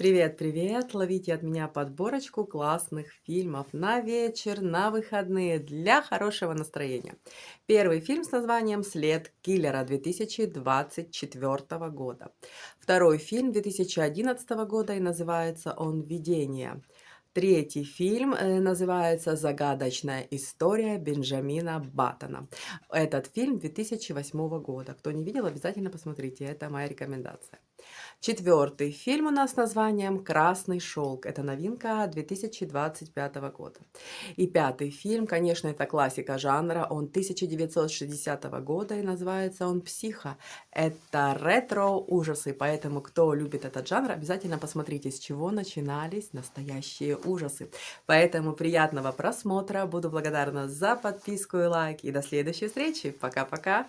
Привет, привет! Ловите от меня подборочку классных фильмов на вечер, на выходные для хорошего настроения. Первый фильм с названием «След киллера» 2024 года. Второй фильм 2011 года и называется он «Видение». Третий фильм называется «Загадочная история Бенджамина Баттона». Этот фильм 2008 года. Кто не видел, обязательно посмотрите. Это моя рекомендация. Четвертый фильм у нас с названием «Красный шелк». Это новинка 2025 года. И пятый фильм, конечно, это классика жанра. Он 1960 года и называется он «Психо». Это ретро-ужасы, поэтому кто любит этот жанр, обязательно посмотрите, с чего начинались настоящие ужасы. Поэтому приятного просмотра. Буду благодарна за подписку и лайк. И до следующей встречи. Пока-пока.